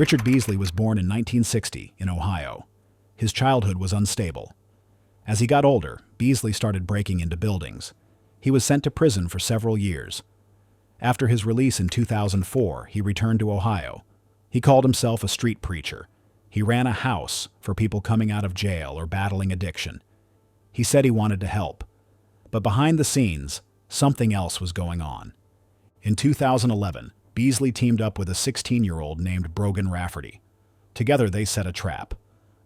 Richard Beasley was born in 1960 in Ohio. His childhood was unstable. As he got older, Beasley started breaking into buildings. He was sent to prison for several years. After his release in 2004, he returned to Ohio. He called himself a street preacher. He ran a house for people coming out of jail or battling addiction. He said he wanted to help. But behind the scenes, something else was going on. In 2011, Beasley teamed up with a 16-year-old named Brogan Rafferty. Together they set a trap.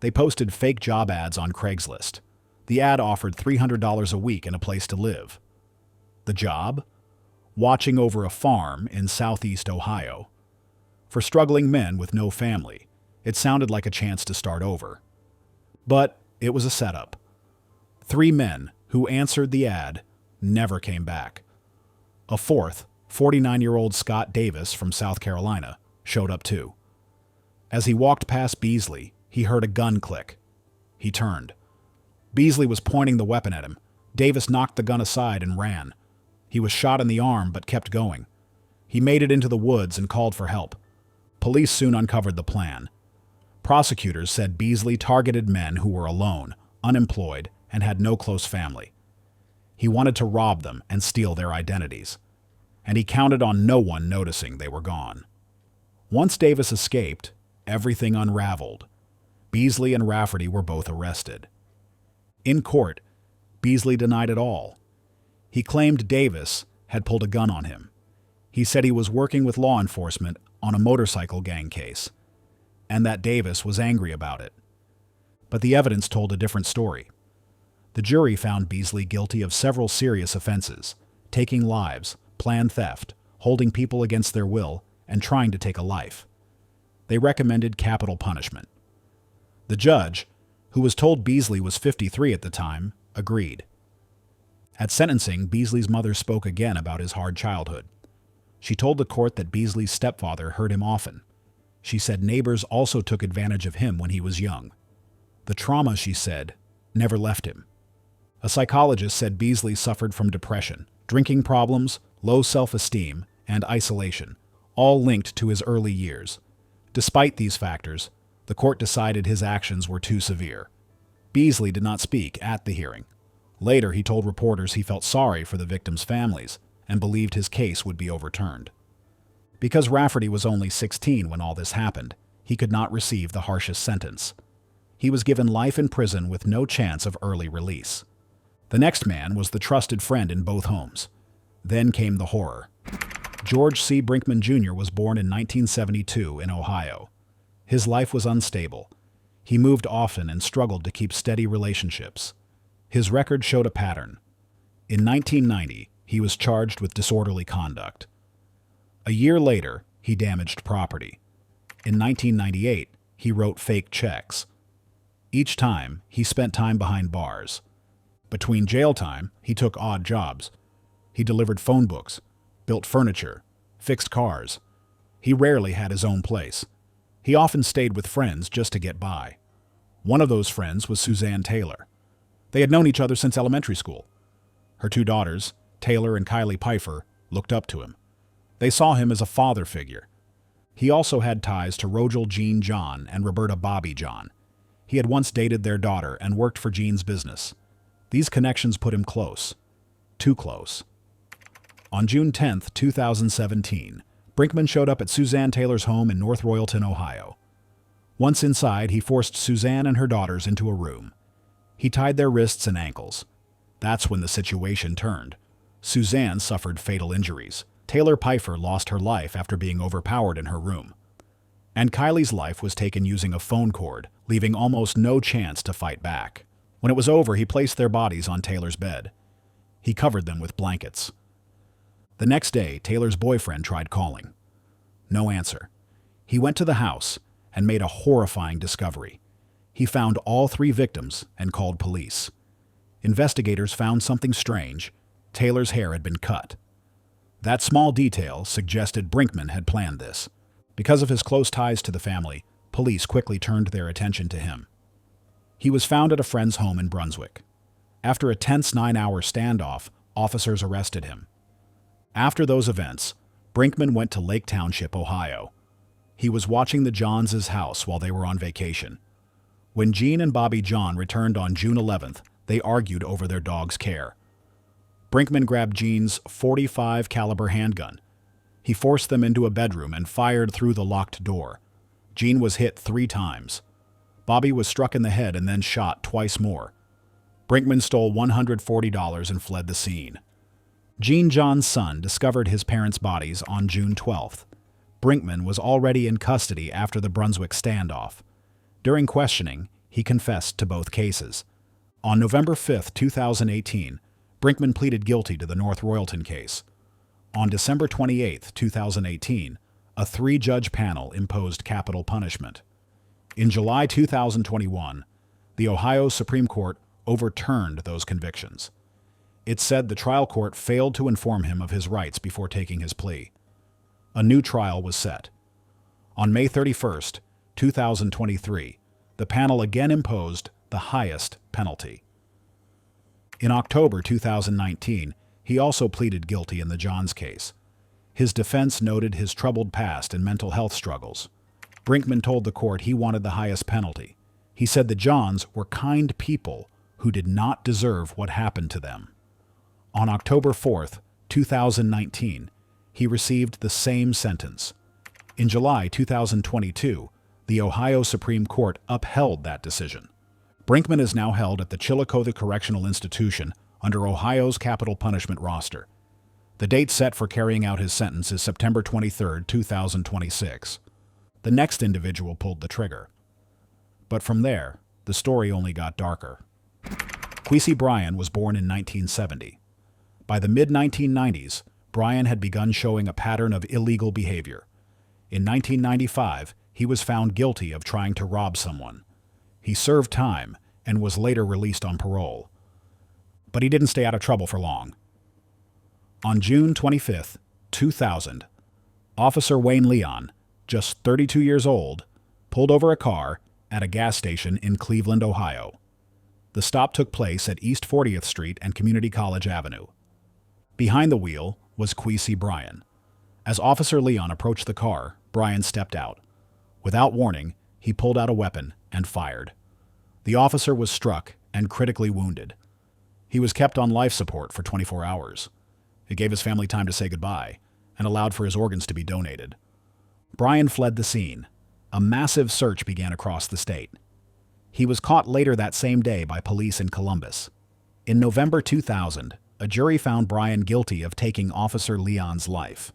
They posted fake job ads on Craigslist. The ad offered $300 a week and a place to live. The job? Watching over a farm in southeast Ohio. For struggling men with no family, it sounded like a chance to start over. But it was a setup. 3 men who answered the ad never came back. A fourth, 49-year-old Scott Davis from South Carolina, showed up too. As he walked past Beasley, he heard a gun click. He turned. Beasley was pointing the weapon at him. Davis knocked the gun aside and ran. He was shot in the arm but kept going. He made it into the woods and called for help. Police soon uncovered the plan. Prosecutors said Beasley targeted men who were alone, unemployed, and had no close family. He wanted to rob them and steal their identities. And he counted on no one noticing they were gone. Once Davis escaped, everything unraveled. Beasley and Rafferty were both arrested. In court, Beasley denied it all. He claimed Davis had pulled a gun on him. He said he was working with law enforcement on a motorcycle gang case, and that Davis was angry about it. But the evidence told a different story. The jury found Beasley guilty of several serious offenses: taking lives, planned theft, holding people against their will, and trying to take a life. They recommended capital punishment. The judge, who was told Beasley was 53 at the time, agreed. At sentencing, Beasley's mother spoke again about his hard childhood. She told the court that Beasley's stepfather hurt him often. She said neighbors also took advantage of him when he was young. The trauma, she said, never left him. A psychologist said Beasley suffered from depression, drinking problems, low self-esteem, and isolation, all linked to his early years. Despite these factors, the court decided his actions were too severe. Beasley did not speak at the hearing. Later, he told reporters he felt sorry for the victims' families and believed his case would be overturned. Because Rafferty was only 16 when all this happened, he could not receive the harshest sentence. He was given life in prison with no chance of early release. The next man was the trusted friend in both homes. Then came the horror. George C. Brinkman Jr. was born in 1972 in Ohio. His life was unstable. He moved often and struggled to keep steady relationships. His record showed a pattern. In 1990, he was charged with disorderly conduct. A year later, he damaged property. In 1998, he wrote fake checks. Each time, he spent time behind bars. Between jail time, he took odd jobs. He delivered phone books, built furniture, fixed cars. He rarely had his own place. He often stayed with friends just to get by. One of those friends was Suzanne Taylor. They had known each other since elementary school. Her 2 daughters, Taylor and Kylie Pfeiffer, looked up to him. They saw him as a father figure. He also had ties to Rogel Jean John and Roberta Bobby John. He had once dated their daughter and worked for Jean's business. These connections put him close. Too close. On June 10, 2017, Brinkman showed up at Suzanne Taylor's home in North Royalton, Ohio. Once inside, he forced Suzanne and her daughters into a room. He tied their wrists and ankles. That's when the situation turned. Suzanne suffered fatal injuries. Taylor Pfeiffer lost her life after being overpowered in her room. And Kylie's life was taken using a phone cord, leaving almost no chance to fight back. When it was over, he placed their bodies on Taylor's bed. He covered them with blankets. The next day, Taylor's boyfriend tried calling. No answer. He went to the house and made a horrifying discovery. He found all 3 victims and called police. Investigators found something strange. Taylor's hair had been cut. That small detail suggested Brinkman had planned this. Because of his close ties to the family, police quickly turned their attention to him. He was found at a friend's home in Brunswick. After a tense 9-hour standoff, officers arrested him. After those events, Brinkman went to Lake Township, Ohio. He was watching the Johns' house while they were on vacation. When Jean and Bobby John returned on June 11th, they argued over their dog's care. Brinkman grabbed Jean's .45 caliber handgun. He forced them into a bedroom and fired through the locked door. Jean was hit 3 times. Bobby was struck in the head and then shot twice more. Brinkman stole $140 and fled the scene. Jean John's son discovered his parents' bodies on June 12th. Brinkman was already in custody after the Brunswick standoff. During questioning, he confessed to both cases. On November 5, 2018, Brinkman pleaded guilty to the North Royalton case. On December 28, 2018, a 3-judge panel imposed capital punishment. In July 2021, the Ohio Supreme Court overturned those convictions. It said the trial court failed to inform him of his rights before taking his plea. A new trial was set. On May 31, 2023, the panel again imposed the highest penalty. In October 2019, he also pleaded guilty in the Johns case. His defense noted his troubled past and mental health struggles. Brinkman told the court he wanted the highest penalty. He said the Johns were kind people who did not deserve what happened to them. On October 4, 2019, he received the same sentence. In July 2022, the Ohio Supreme Court upheld that decision. Brinkman is now held at the Chillicothe Correctional Institution under Ohio's capital punishment roster. The date set for carrying out his sentence is September 23, 2026. The next individual pulled the trigger. But from there, the story only got darker. Quei Brian was born in 1970. By the mid-1990s, Brian had begun showing a pattern of illegal behavior. In 1995, he was found guilty of trying to rob someone. He served time and was later released on parole. But he didn't stay out of trouble for long. On June 25, 2000, Officer Wayne Leon, just 32 years old, pulled over a car at a gas station in Cleveland, Ohio. The stop took place at East 40th Street and Community College Avenue. Behind the wheel was Quei Brian. As Officer Leon approached the car, Brian stepped out. Without warning, he pulled out a weapon and fired. The officer was struck and critically wounded. He was kept on life support for 24 hours. It gave his family time to say goodbye and allowed for his organs to be donated. Brian fled the scene. A massive search began across the state. He was caught later that same day by police in Columbus. In November 2000, a jury found Brian guilty of taking Officer Leon's life.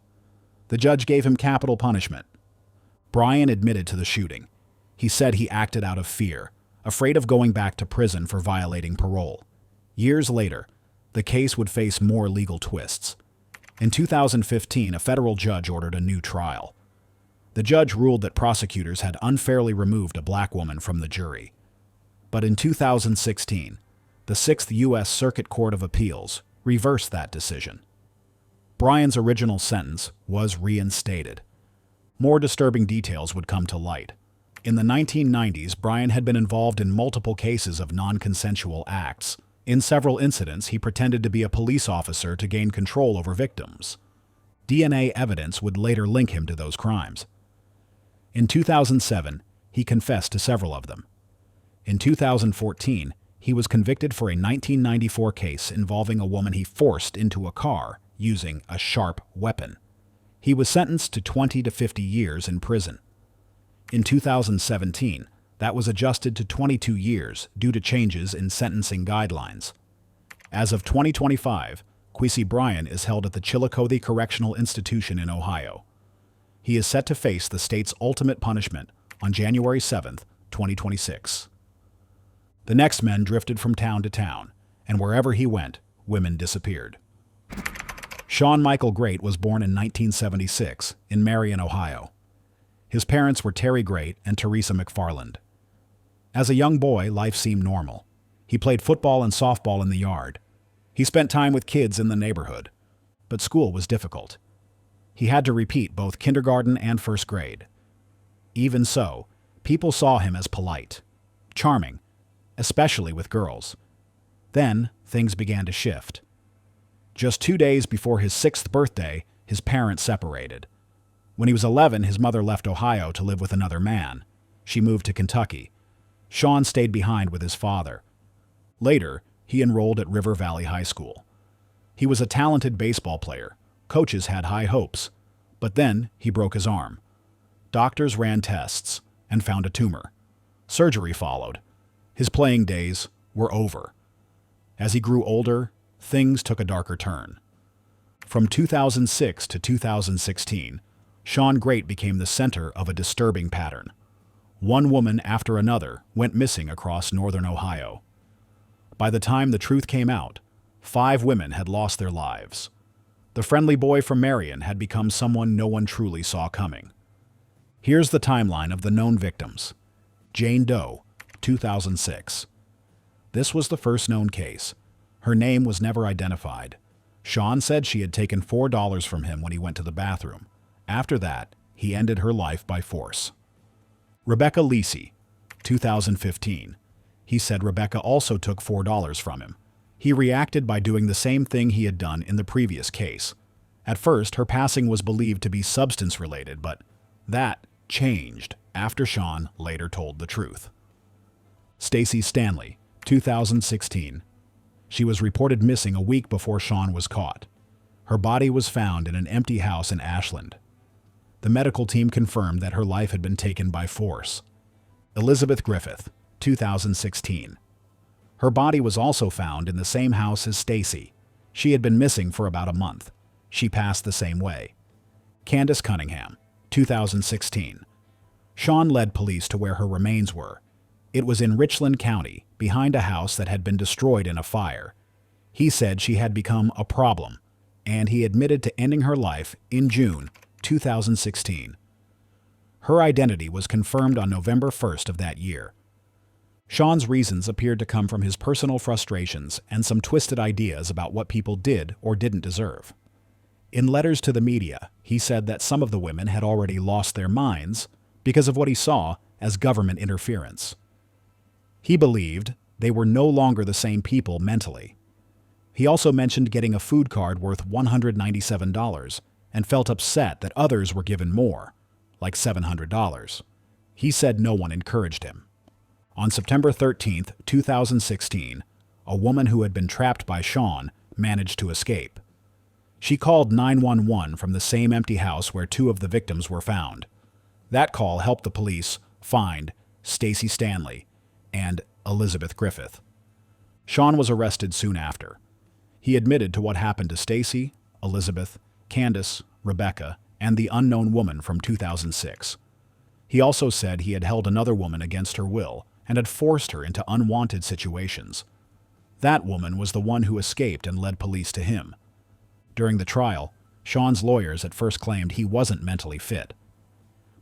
The judge gave him capital punishment. Brian admitted to the shooting. He said he acted out of fear, afraid of going back to prison for violating parole. Years later, the case would face more legal twists. In 2015, a federal judge ordered a new trial. The judge ruled that prosecutors had unfairly removed a black woman from the jury. But in 2016, the 6th U.S. Circuit Court of Appeals reversed that decision. Brian's original sentence was reinstated. More disturbing details would come to light. In the 1990s, Brian had been involved in multiple cases of non-consensual acts. In several incidents, he pretended to be a police officer to gain control over victims. DNA evidence would later link him to those crimes. In 2007, he confessed to several of them. In 2014, he was convicted for a 1994 case involving a woman he forced into a car using a sharp weapon. He was sentenced to 20 to 50 years in prison. In 2017, that was adjusted to 22 years due to changes in sentencing guidelines. As of 2025, Quei Brian is held at the Chillicothe Correctional Institution in Ohio. He is set to face the state's ultimate punishment on January 7, 2026. The next men drifted from town to town, and wherever he went, women disappeared. Shawn Michael Great was born in 1976 in Marion, Ohio. His parents were Terry Great and Teresa McFarland. As a young boy, life seemed normal. He played football and softball in the yard. He spent time with kids in the neighborhood. But school was difficult. He had to repeat both kindergarten and first grade. Even so, people saw him as polite, charming, especially with girls. Then, things began to shift. Just 2 days before his 6th birthday, his parents separated. When he was 11, his mother left Ohio to live with another man. She moved to Kentucky. Shawn stayed behind with his father. Later, he enrolled at River Valley High School. He was a talented baseball player. Coaches had high hopes. But then he broke his arm. Doctors ran tests and found a tumor. Surgery followed. His playing days were over. As he grew older, things took a darker turn. From 2006 to 2016, Shawn Great became the center of a disturbing pattern. One woman after another went missing across northern Ohio. By the time the truth came out, 5 women had lost their lives. The friendly boy from Marion had become someone no one truly saw coming. Here's the timeline of the known victims. Jane Doe, 2006. This was the first known case. Her name was never identified. Shawn said she had taken $4 from him when he went to the bathroom. After that, he ended her life by force. Rebecca Lisi, 2015. He said Rebecca also took $4 from him. He reacted by doing the same thing he had done in the previous case. At first, her passing was believed to be substance-related, but that changed after Shawn later told the truth. Stacy Stanley, 2016. She was reported missing a week before Shawn was caught. Her body was found in an empty house in Ashland. The medical team confirmed that her life had been taken by force. Elizabeth Griffith, 2016. Her body was also found in the same house as Stacy. She had been missing for about a month. She passed the same way. Candace Cunningham, 2016. Shawn led police to where her remains were. It was in Richland County, behind a house that had been destroyed in a fire. He said she had become a problem, and he admitted to ending her life in June 2016. Her identity was confirmed on November 1st of that year. Shawn's reasons appeared to come from his personal frustrations and some twisted ideas about what people did or didn't deserve. In letters to the media, he said that some of the women had already lost their minds because of what he saw as government interference. He believed they were no longer the same people mentally. He also mentioned getting a food card worth $197 and felt upset that others were given more, like $700. He said no one encouraged him. On September 13, 2016, a woman who had been trapped by Shawn managed to escape. She called 911 from the same empty house where 2 of the victims were found. That call helped the police find Stacy Stanley and Elizabeth Griffith. Shawn was arrested soon after. He admitted to what happened to Stacy, Elizabeth, Candace, Rebecca, and the unknown woman from 2006. He also said he had held another woman against her will and had forced her into unwanted situations. That woman was the one who escaped and led police to him. During the trial, Shawn's lawyers at first claimed he wasn't mentally fit.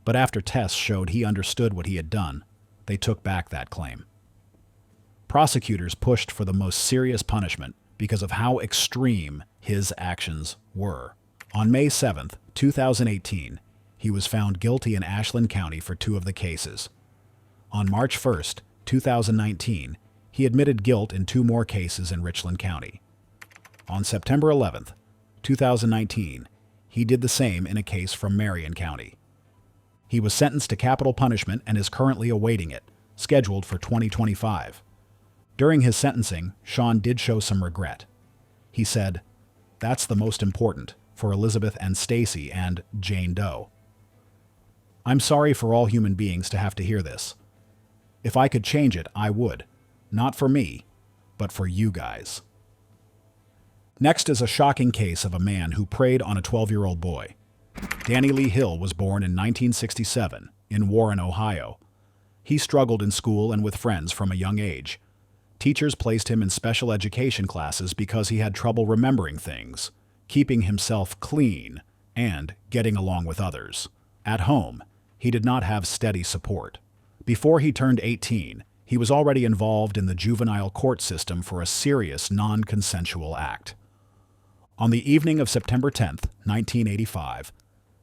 But after tests showed he understood what he had done, they took back that claim. Prosecutors pushed for the most serious punishment because of how extreme his actions were. On May 7, 2018, he was found guilty in Ashland County for 2 of the cases. On March 1, 2019, he admitted guilt in 2 more cases in Richland County. On September 11, 2019, he did the same in a case from Marion County. He was sentenced to capital punishment and is currently awaiting it, scheduled for 2025. During his sentencing, Shawn did show some regret. He said, "That's the most important for Elizabeth and Stacy and Jane Doe. I'm sorry for all human beings to have to hear this. If I could change it, I would. Not for me, but for you guys." Next is a shocking case of a man who preyed on a 12-year-old boy. Danny Lee Hill was born in 1967 in Warren, Ohio. He struggled in school and with friends from a young age. Teachers placed him in special education classes because he had trouble remembering things, keeping himself clean, and getting along with others. At home, he did not have steady support. Before he turned 18, he was already involved in the juvenile court system for a serious non-consensual act. On the evening of September 10, 1985,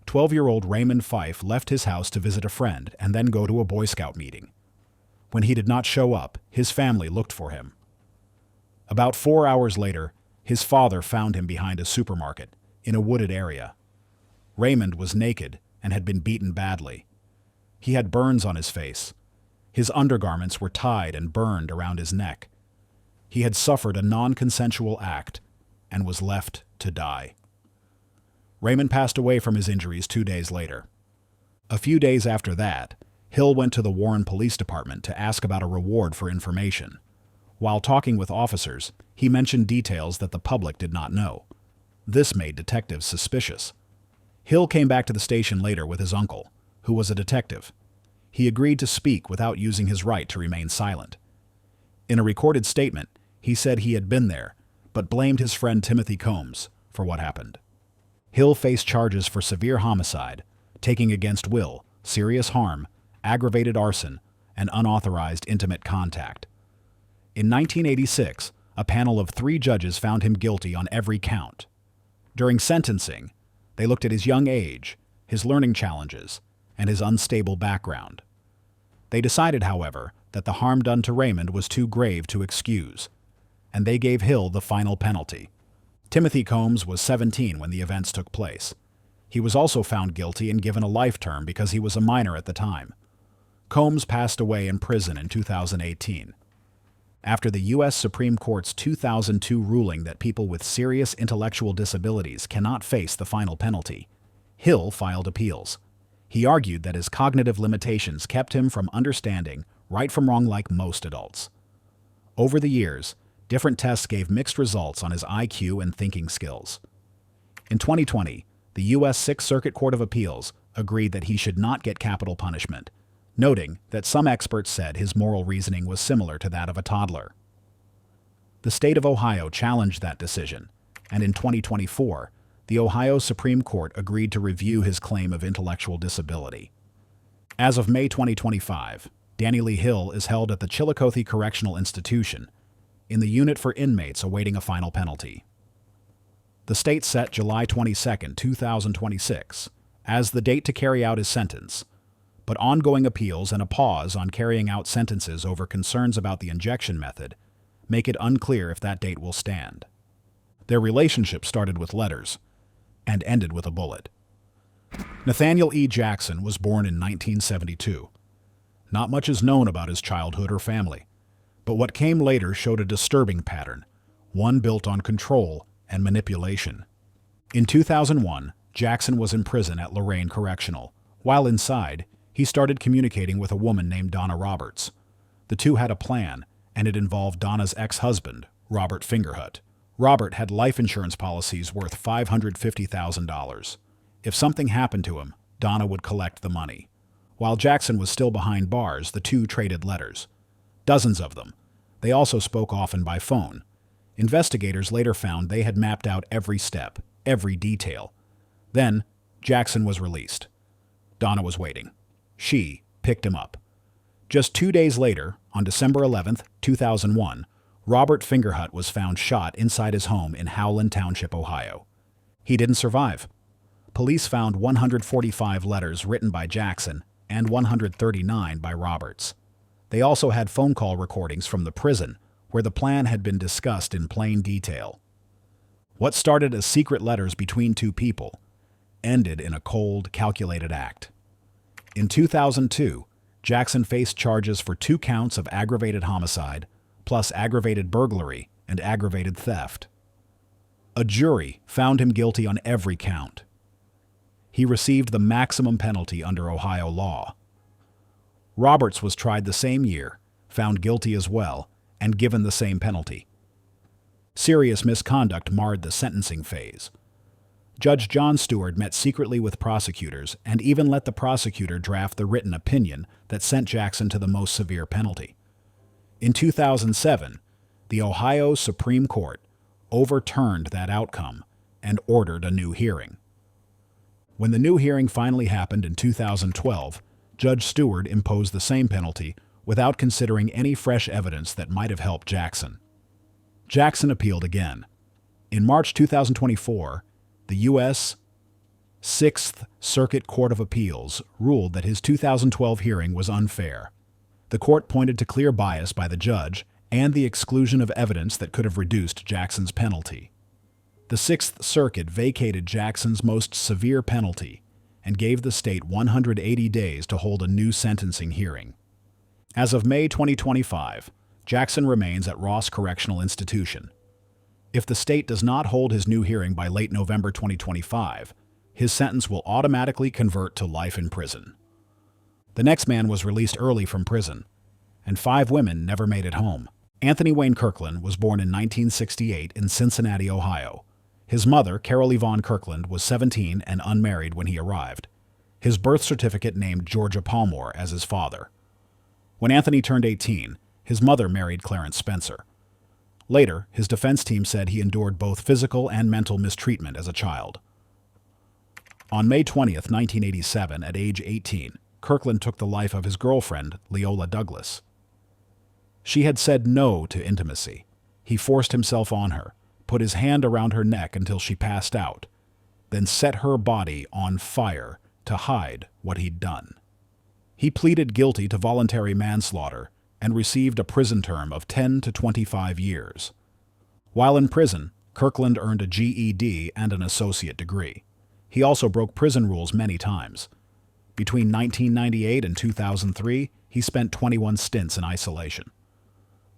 12-year-old Raymond Fife left his house to visit a friend and then go to a Boy Scout meeting. When he did not show up, his family looked for him. About 4 hours later, his father found him behind a supermarket in a wooded area. Raymond was naked and had been beaten badly. He had burns on his face. His undergarments were tied and burned around his neck. He had suffered a non-consensual act and was left to die. Raymond passed away from his injuries 2 days later. A few days after that, Hill went to the Warren Police Department to ask about a reward for information. While talking with officers, he mentioned details that the public did not know. This made detectives suspicious. Hill came back to the station later with his uncle, who was a detective. He agreed to speak without using his right to remain silent. In a recorded statement, he said he had been there, but blamed his friend Timothy Combs for what happened. Hill faced charges for severe homicide, taking against will, serious harm, aggravated arson, and unauthorized intimate contact. In 1986, a panel of 3 judges found him guilty on every count. During sentencing, they looked at his young age, his learning challenges, and his unstable background. They decided, however, that the harm done to Raymond was too grave to excuse, and they gave Hill the final penalty. Timothy Combs was 17 when the events took place. He was also found guilty and given a life term because he was a minor at the time. Combs passed away in prison in 2018. After the U.S. Supreme Court's 2002 ruling that people with serious intellectual disabilities cannot face the final penalty, Hill filed appeals. He argued that his cognitive limitations kept him from understanding right from wrong like most adults. Over the years, different tests gave mixed results on his IQ and thinking skills. In 2020, the U.S. Sixth Circuit Court of Appeals agreed that he should not get capital punishment, noting that some experts said his moral reasoning was similar to that of a toddler. The state of Ohio challenged that decision, and in 2024, the Ohio Supreme Court agreed to review his claim of intellectual disability. As of May 2025, Nathaniel E. Hill is held at the Chillicothe Correctional Institution, in the unit for inmates awaiting a final penalty. The state set July 22, 2026, as the date to carry out his sentence, but ongoing appeals and a pause on carrying out sentences over concerns about the injection method make it unclear if that date will stand. Their relationship started with letters and ended with a bullet. Nathaniel E. Jackson was born in 1972. Not much is known about his childhood or family, but what came later showed a disturbing pattern, one built on control and manipulation. In 2001, Jackson was in prison at Lorain Correctional. While inside, he started communicating with a woman named Donna Roberts. The two had a plan, and it involved Donna's ex-husband, Robert Fingerhut. Robert had life insurance policies worth $550,000. If something happened to him, Donna would collect the money. While Jackson was still behind bars, the two traded letters. Dozens of them. They also spoke often by phone. Investigators later found they had mapped out every step, every detail. Then, Jackson was released. Donna was waiting. She picked him up. Just 2 days later, on December 11, 2001, Robert Fingerhut was found shot inside his home in Howland Township, Ohio. He didn't survive. Police found 145 letters written by Jackson and 139 by Roberts. They also had phone call recordings from the prison, where the plan had been discussed in plain detail. What started as secret letters between two people ended in a cold, calculated act. In 2002, Jackson faced charges for 2 counts of aggravated homicide, plus aggravated burglary and aggravated theft. A jury found him guilty on every count. He received the maximum penalty under Ohio law. Roberts was tried the same year, found guilty as well, and given the same penalty. Serious misconduct marred the sentencing phase. Judge John Stewart met secretly with prosecutors and even let the prosecutor draft the written opinion that sent Jackson to the most severe penalty. In 2007, the Ohio Supreme Court overturned that outcome and ordered a new hearing. When the new hearing finally happened in 2012, Judge Stewart imposed the same penalty without considering any fresh evidence that might have helped Jackson. Jackson appealed again. In March 2024, the U.S. Sixth Circuit Court of Appeals ruled that his 2012 hearing was unfair. The court pointed to clear bias by the judge and the exclusion of evidence that could have reduced Jackson's penalty. The Sixth Circuit vacated Jackson's most severe penalty and gave the state 180 days to hold a new sentencing hearing. As of May 2025, Jackson remains at Ross Correctional Institution. If the state does not hold his new hearing by late November 2025, his sentence will automatically convert to life in prison. The next man was released early from prison, and 5 women never made it home. Anthony Wayne Kirkland was born in 1968 in Cincinnati, Ohio. His mother, Carol Yvonne Kirkland, was 17 and unmarried when he arrived. His birth certificate named Georgia Palmore as his father. When Anthony turned 18, his mother married Clarence Spencer. Later, his defense team said he endured both physical and mental mistreatment as a child. On May 20, 1987, at age 18, Kirkland took the life of his girlfriend, Leola Douglas. She had said no to intimacy. He forced himself on her, put his hand around her neck until she passed out, then set her body on fire to hide what he'd done. He pleaded guilty to voluntary manslaughter and received a prison term of 10 to 25 years. While in prison, Kirkland earned a GED and an associate degree. He also broke prison rules many times. Between 1998 and 2003, he spent 21 stints in isolation.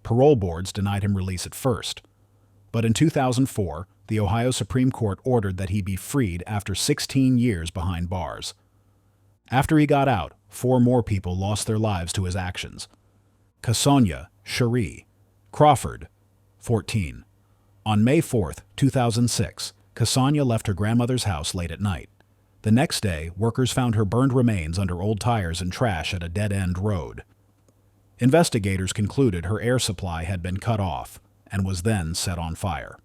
Parole boards denied him release at first, but in 2004, the Ohio Supreme Court ordered that he be freed after 16 years behind bars. After he got out, 4 more people lost their lives to his actions. Casonia, Cherie, Crawford, 14. On May 4, 2006, Casonia left her grandmother's house late at night. The next day, workers found her burned remains under old tires and trash at a dead-end road. Investigators concluded her air supply had been cut off and was then set on fire.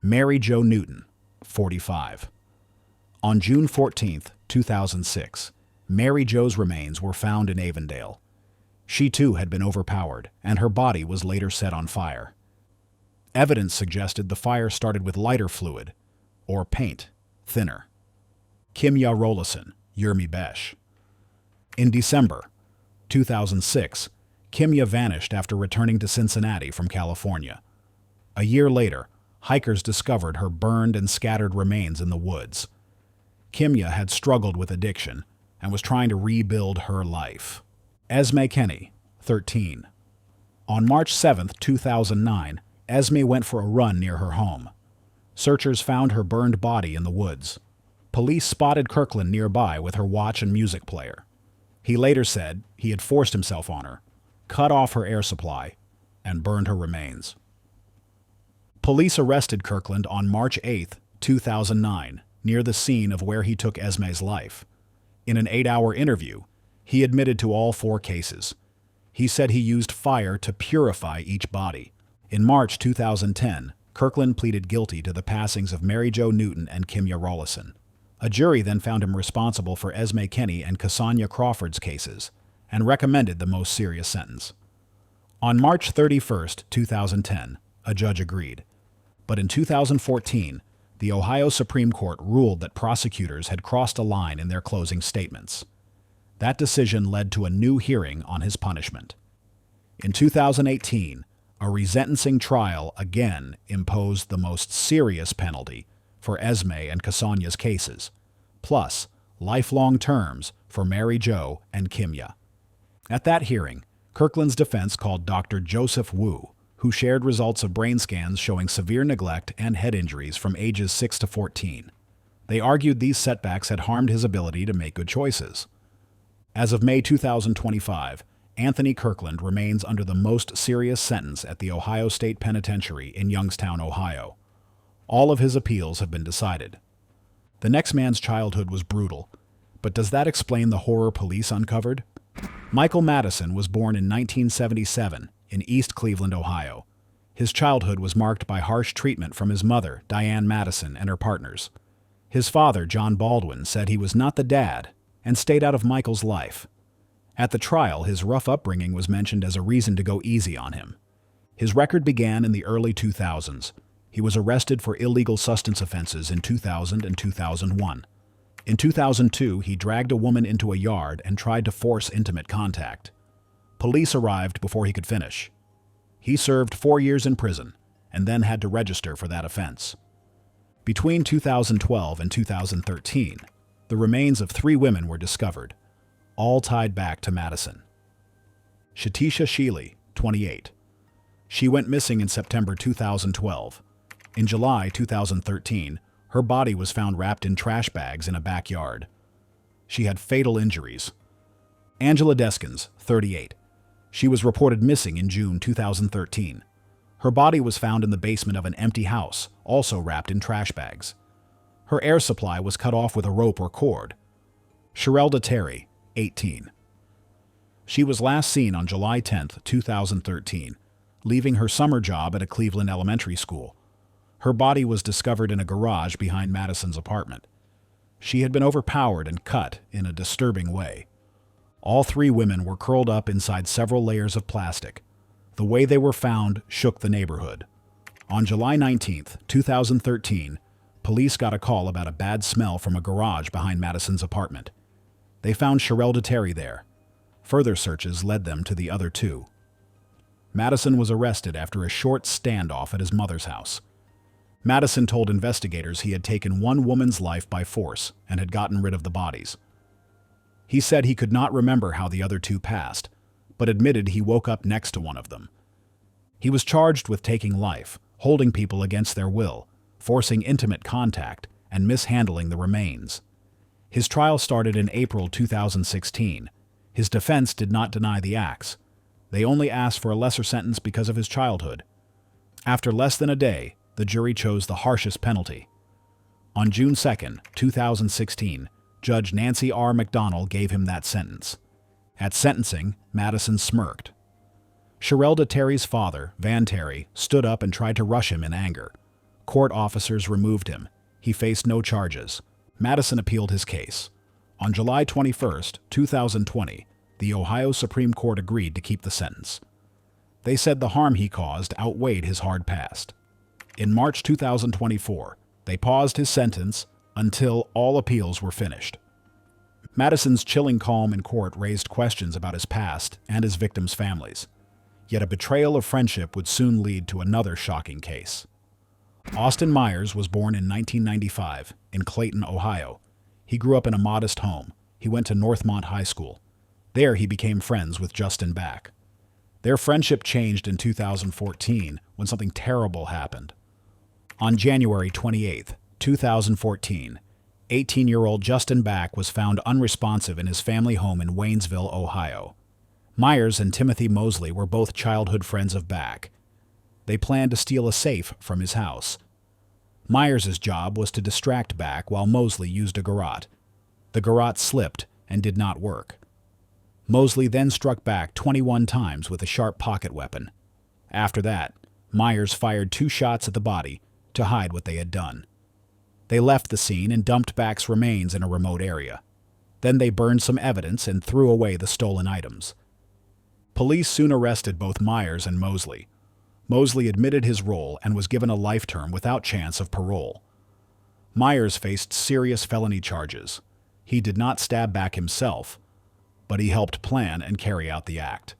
Mary Jo Newton, 45. On June 14, 2006, Mary Jo's remains were found in Avondale. She too had been overpowered, and her body was later set on fire. Evidence suggested the fire started with lighter fluid, or paint, thinner. Kimya Rollison, Yermi Besh. In December 2006, Kimya vanished after returning to Cincinnati from California. A year later, hikers discovered her burned and scattered remains in the woods. Kimya had struggled with addiction and was trying to rebuild her life. Esme Kenny, 13. On March 7, 2009, Esme went for a run near her home. Searchers found her burned body in the woods. Police spotted Kirkland nearby with her watch and music player. He later said he had forced himself on her, cut off her air supply, and burned her remains. Police arrested Kirkland on March 8, 2009, near the scene of where he took Esme's life. In an 8-hour interview, he admitted to all 4 cases. He said he used fire to purify each body. In March 2010, Kirkland pleaded guilty to the passings of Mary Jo Newton and Kimya Rollison. A jury then found him responsible for Esme Kenny and Casonia Crawford's cases and recommended the most serious sentence. On March 31, 2010, a judge agreed. But in 2014, the Ohio Supreme Court ruled that prosecutors had crossed a line in their closing statements. That decision led to a new hearing on his punishment. In 2018, a resentencing trial again imposed the most serious penalty for Esme and Casonia's cases, plus lifelong terms for Mary Jo and Kimya. At that hearing, Kirkland's defense called Dr. Joseph Wu, who shared results of brain scans showing severe neglect and head injuries from ages 6 to 14. They argued these setbacks had harmed his ability to make good choices. As of May 2025, Anthony Kirkland remains under the most serious sentence at the Ohio State Penitentiary in Youngstown, Ohio. All of his appeals have been decided. The next man's childhood was brutal, but does that explain the horror police uncovered? Michael Madison was born in 1977 in East Cleveland, Ohio. His childhood was marked by harsh treatment from his mother, Diane Madison, and her partners. His father, John Baldwin, said he was not the dad and stayed out of Michael's life. At the trial, his rough upbringing was mentioned as a reason to go easy on him. His record began in the early 2000s. He was arrested for illegal substance offenses in 2000 and 2001. In 2002, he dragged a woman into a yard and tried to force intimate contact. Police arrived before he could finish. He served 4 years in prison and then had to register for that offense. Between 2012 and 2013, The remains of 3 women were discovered, all tied back to Madison. Shatisha Sheely, 28. She went missing in September 2012. In July 2013, her body was found wrapped in trash bags in a backyard. She had fatal injuries. Angela Deskins, 38. She was reported missing in June 2013. Her body was found in the basement of an empty house, also wrapped in trash bags. Her air supply was cut off with a rope or cord. Sherelda Terry, 18. She was last seen on July 10, 2013, leaving her summer job at a Cleveland elementary school. Her body was discovered in a garage behind Madison's apartment. She had been overpowered and cut in a disturbing way. All 3 women were curled up inside several layers of plastic. The way they were found shook the neighborhood. On July 19, 2013, police got a call about a bad smell from a garage behind Madison's apartment. They found Sherelda Terry there. Further searches led them to the other 2. Madison was arrested after a short standoff at his mother's house. Madison told investigators he had taken one woman's life by force and had gotten rid of the bodies. He said he could not remember how the other 2 passed, but admitted he woke up next to one of them. He was charged with taking life, holding people against their will, forcing intimate contact, and mishandling the remains. His trial started in April 2016. His defense did not deny the acts. They only asked for a lesser sentence because of his childhood. After less than a day, the jury chose the harshest penalty. On June 2, 2016, Judge Nancy R. McDonnell gave him that sentence. At sentencing, Madison smirked. Sherelda Terry's father, Van Terry, stood up and tried to rush him in anger. Court officers removed him. He faced no charges. Madison appealed his case. On July 21, 2020, the Ohio Supreme Court agreed to keep the sentence. They said the harm he caused outweighed his hard past. In March 2024, they paused his sentence until all appeals were finished. Madison's chilling calm in court raised questions about his past and his victims' families. Yet a betrayal of friendship would soon lead to another shocking case. Austin Meyers was born in 1995 in Clayton, Ohio. He grew up in a modest home. He went to Northmont High School. There he became friends with Justin Back. Their friendship changed in 2014 when something terrible happened. On January 28, 2014, 18-year-old Justin Back was found unresponsive in his family home in Waynesville, Ohio. Meyers and Timothy Mosley were both childhood friends of Back. They planned to steal a safe from his house. Meyers' job was to distract Back while Mosley used a garrote. The garrote slipped and did not work. Mosley then struck Back 21 times with a sharp pocket weapon. After that, Meyers fired 2 shots at the body to hide what they had done. They left the scene and dumped Back's remains in a remote area. Then they burned some evidence and threw away the stolen items. Police soon arrested both Meyers and Mosley. Mosley admitted his role and was given a life term without chance of parole. Meyers faced serious felony charges. He did not stab Back himself, but he helped plan and carry out the act.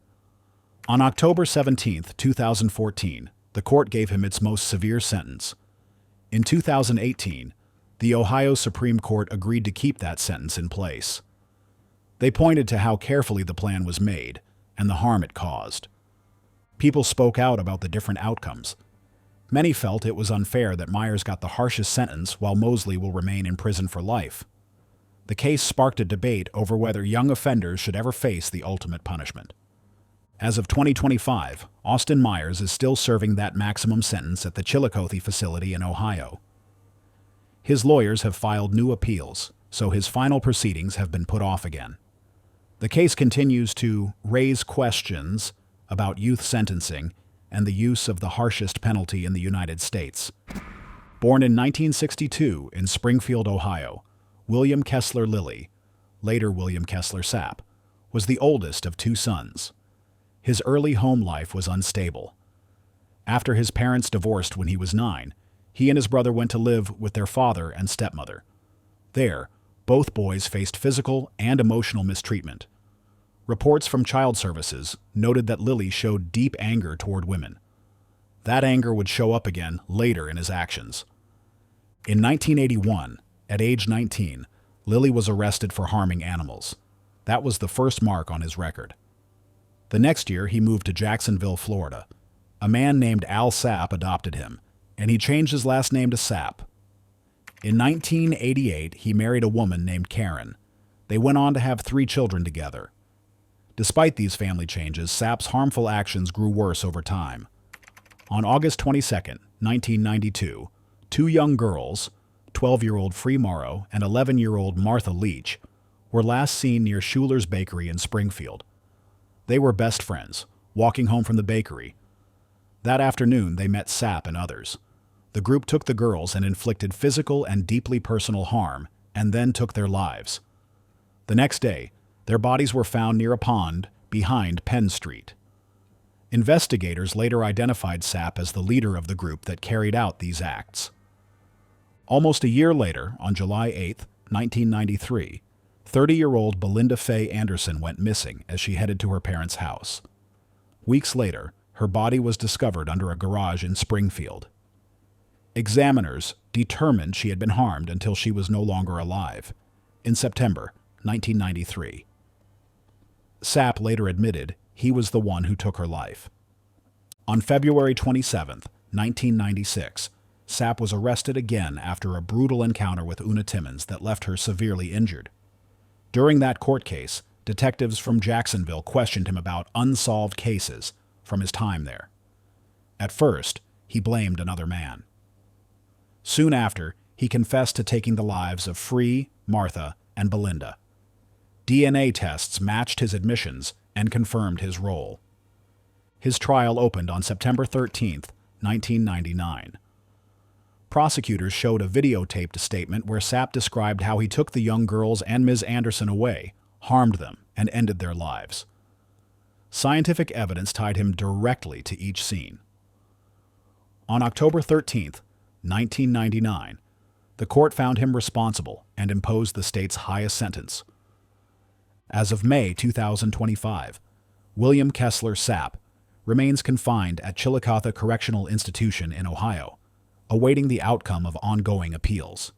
On October 17, 2014, the court gave him its most severe sentence. In 2018, the Ohio Supreme Court agreed to keep that sentence in place. They pointed to how carefully the plan was made and the harm it caused. People spoke out about the different outcomes. Many felt it was unfair that Meyers got the harshest sentence while Mosley will remain in prison for life. The case sparked a debate over whether young offenders should ever face the ultimate punishment. As of 2025, Austin Meyers is still serving that maximum sentence at the Chillicothe facility in Ohio. His lawyers have filed new appeals, so his final proceedings have been put off again. The case continues to raise questions about youth sentencing and the use of the harshest penalty in the United States. Born in 1962 in Springfield, Ohio, William Kessler Lilly, later William Kessler Sapp, was the oldest of 2 sons. His early home life was unstable. After his parents divorced when he was 9, he and his brother went to live with their father and stepmother. There, both boys faced physical and emotional mistreatment. Reports from child services noted that Lilly showed deep anger toward women. That anger would show up again later in his actions. In 1981, at age 19, Lilly was arrested for harming animals. That was the first mark on his record. The next year, he moved to Jacksonville, Florida. A man named Al Sapp adopted him, and he changed his last name to Sapp. In 1988, he married a woman named Karen. They went on to have 3 children together. Despite these family changes, Sapp's harmful actions grew worse over time. On August 22, 1992, 2 young girls, 12-year-old Free Morrow and 11-year-old Martha Leach, were last seen near Schuler's Bakery in Springfield. They were best friends, walking home from the bakery. That afternoon, they met Sapp and others. The group took the girls and inflicted physical and deeply personal harm, and then took their lives. The next day, their bodies were found near a pond behind Penn Street. Investigators later identified Sapp as the leader of the group that carried out these acts. Almost a year later, on July 8, 1993, 30-year-old Belinda Faye Anderson went missing as she headed to her parents' house. Weeks later, her body was discovered under a garage in Springfield. Examiners determined she had been harmed until she was no longer alive, in September 1993. Sapp later admitted he was the one who took her life. On February 27, 1996, Sapp was arrested again after a brutal encounter with Una Timmons that left her severely injured. During that court case, detectives from Jacksonville questioned him about unsolved cases from his time there. At first, he blamed another man. Soon after, he confessed to taking the lives of Free, Martha, and Belinda. DNA tests matched his admissions and confirmed his role. His trial opened on September 13, 1999. Prosecutors showed a videotaped statement where Sapp described how he took the young girls and Ms. Anderson away, harmed them, and ended their lives. Scientific evidence tied him directly to each scene. On October 13, 1999, the court found him responsible and imposed the state's highest sentence. As of May 2025, William Kessler Sapp remains confined at Chillicothe Correctional Institution in Ohio, awaiting the outcome of ongoing appeals.